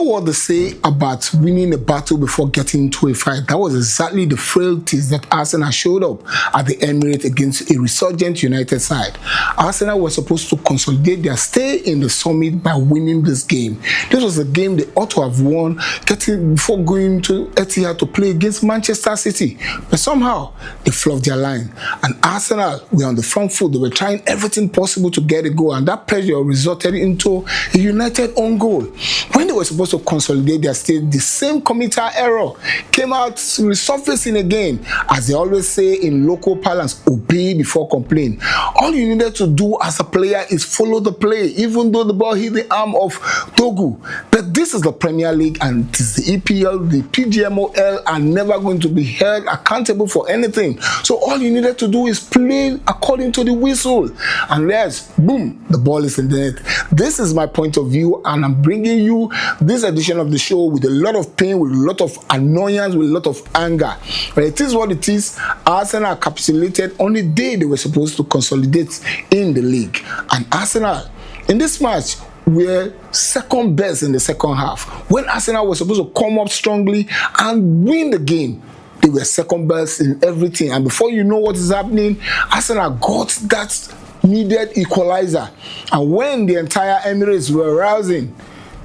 What they say about winning a battle before getting into a fight, that was exactly the frailties that Arsenal showed up at the Emirates against a resurgent United side. Arsenal were supposed to consolidate their stay in the summit by winning this game. This was a game they ought to have won before going to Etihad to play against Manchester City, but somehow they fluffed their line, and Arsenal were on the front foot. They were trying everything possible to get a goal, and that pressure resulted into a United own goal. When they were supposed to consolidate their state, the same committer error came out resurfacing again. As they always say in local parlance, obey before complain. All you needed to do as a player is follow the play, even though the ball hit the arm of Togo. But this is the Premier League, and it is the EPL. The PGMOL are never going to be held accountable for anything. So all you needed to do is play according to the whistle, and yes, boom, the ball is in the net. This is my point of view, and I'm bringing you this edition of the show with a lot of pain, with a lot of annoyance, with a lot of anger. But it is what it is. Arsenal capitulated on the day they were supposed to consolidate in the league. And Arsenal, in this match, were second best in the second half. When Arsenal was supposed to come up strongly and win the game, they were second best in everything. And before you know what is happening, Arsenal got that needed equalizer. And when the entire Emirates were rousing,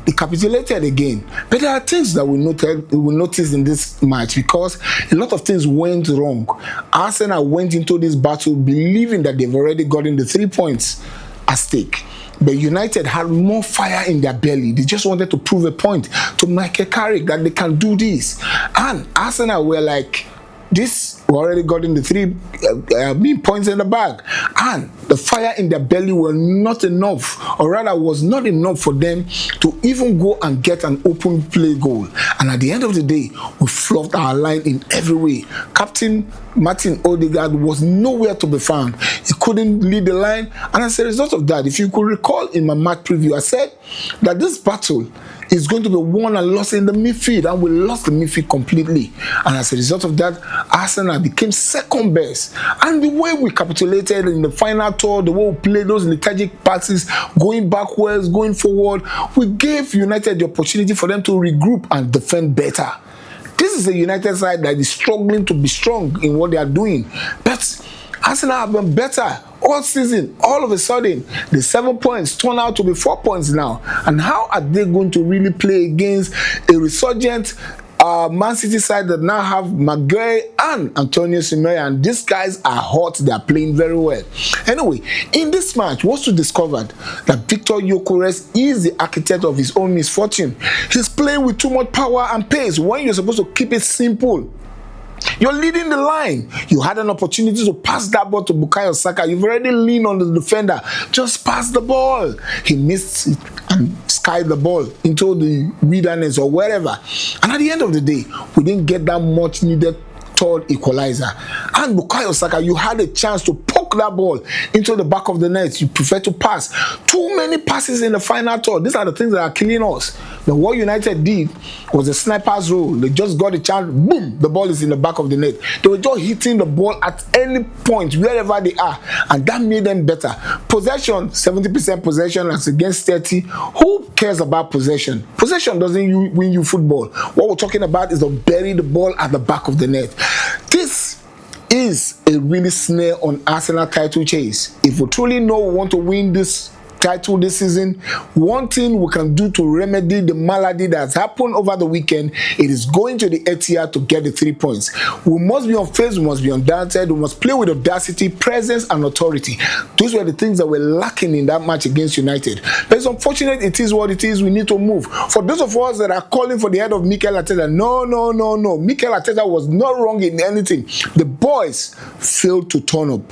they capitulated again. But there are things that we notice in this match, because a lot of things went wrong. Arsenal went into this battle believing that they've already gotten the 3 points at stake. But United had more fire in their belly. They just wanted to prove a point to Michael Carrick that they can do this. And Arsenal were like, this, we already got in the 3 points in the bag. And the fire in their belly were not enough, or rather was not enough for them to even go and get an open play goal. And at the end of the day, we fluffed our line in every way. Captain Martin Odegaard was nowhere to be found. He couldn't lead the line. And as a result of that, if you could recall in my match preview, I said that this battle is going to be won and lost in the midfield, and we lost the midfield completely. And as a result of that, Arsenal became second best. And the way we capitulated in the final tour, the way we played those lethargic passes, going backwards, going forward, we gave United the opportunity for them to regroup and defend better. This is a United side that is struggling to be strong in what they are doing. But Arsenal have been better all season. All of a sudden, the 7 points turn out to be 4 points now. And how are they going to really play against a resurgent Man City side that now have Maguire and Antonio Semedo, and these guys are hot, they are playing very well. Anyway, in this match, what's to discovered that Victor Gyökeres is the architect of his own misfortune. He's playing with too much power and pace when you're supposed to keep it simple. You're leading the line. You had an opportunity to pass that ball to Bukayo Saka. You've already leaned on the defender. Just pass the ball. He missed it and skied the ball into the wilderness or wherever. And at the end of the day, we didn't get that much needed third equalizer. And Bukayo Saka, you had a chance to poke that ball into the back of the net. You prefer to pass. Too many passes in the final third. These are the things that are killing us. But what United did was a sniper's role. They just got a chance, boom, the ball is in the back of the net. They were just hitting the ball at any point, wherever they are, and that made them better. Possession, 70% possession as against 30. Who cares about possession? Possession doesn't win you football. What we're talking about is to bury the ball at the back of the net. This is a really snare on Arsenal title chase. If we truly know we want to win this title this season, one thing we can do to remedy the malady that has happened over the weekend, it is going to the Etihad to get the 3 points. We must be unfazed, we must be undaunted, we must play with audacity, presence and authority. Those were the things that were lacking in that match against United. But it's unfortunate, it is what it is, we need to move. For those of us that are calling for the head of Mikel Arteta, no. Mikel Arteta was not wrong in anything. The boys failed to turn up.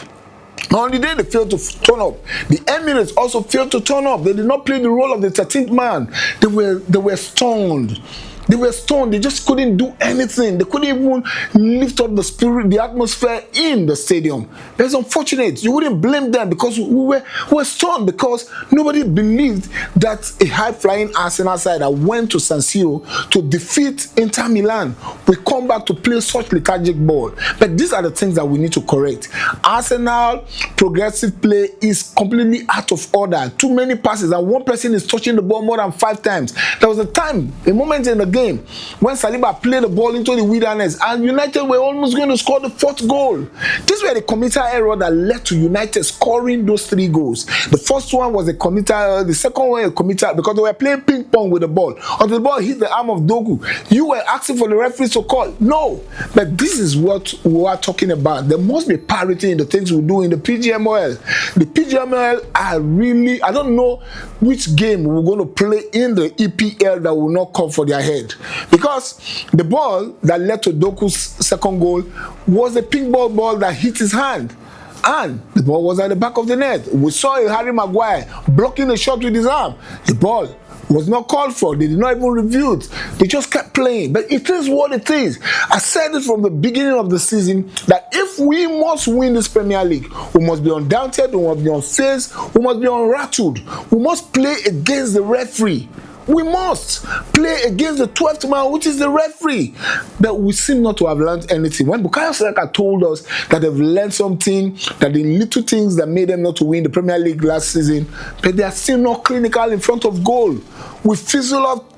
On the day they failed to turn up, the Emirates also failed to turn up. They did not play the role of the 13th man. They were stunned. They were stunned. They just couldn't do anything. They couldn't even lift up the spirit, the atmosphere in the stadium. It's unfortunate. You wouldn't blame them because we were stunned because nobody believed that a high-flying Arsenal side that went to San Siro to defeat Inter Milan will come back to play such lethargic ball. But these are the things that we need to correct. Arsenal progressive play is completely out of order. Too many passes and one person is touching the ball more than 5 times. There was a moment in the game when Saliba played the ball into the wilderness and United were almost going to score the 4th goal. These were the committal error that led to United scoring those 3 goals. The first one was a committal error, the second one a committal because they were playing ping pong with the ball. Until the ball hit the arm of Dogu, you were asking for the referee to call. No, but this is what we are talking about. There must be parity in the things we do in the PGMOL. The PGMOL are really, I don't know which game we're going to play in the EPL that will not come for their head. Because the ball that led to Doku's second goal was a pink ball that hit his hand. And the ball was at the back of the net. We saw a Harry Maguire blocking the shot with his arm. The ball was not called for. They did not even review it. They just kept playing. But it is what it is. I said it from the beginning of the season that if we must win this Premier League, we must be undaunted, we must be unfazed, we must be unrattled. We must play against the referee. We must play against the 12th man, which is the referee. But we seem not to have learned anything. When Bukayo Saka told us that they've learned something, that the little things that made them not to win the Premier League last season, but they are still not clinical in front of goal. We fizzle up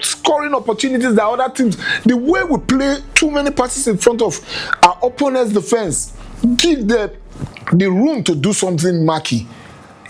scoring opportunities that other teams. The way we play too many passes in front of our opponent's defense, give them the room to do something murky.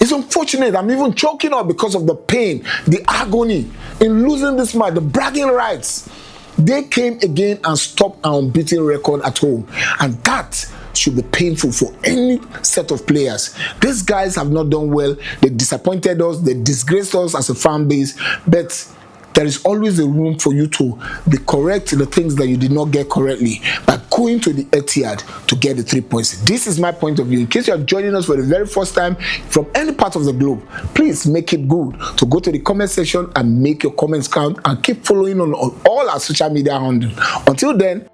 It's unfortunate. I'm even choking up because of the pain, the agony in losing this match, the bragging rights. They came again and stopped our unbeaten record at home. And that should be painful for any set of players. These guys have not done well. They disappointed us. They disgraced us as a fan base. But there is always a room for you to be correct in the things that you did not get correctly by going to the Etihad to get the 3 points. This is my point of view. In case you are joining us for the very first time from any part of the globe, please make it good to go to the comment section and make your comments count and keep following on all our social media handles. Until then,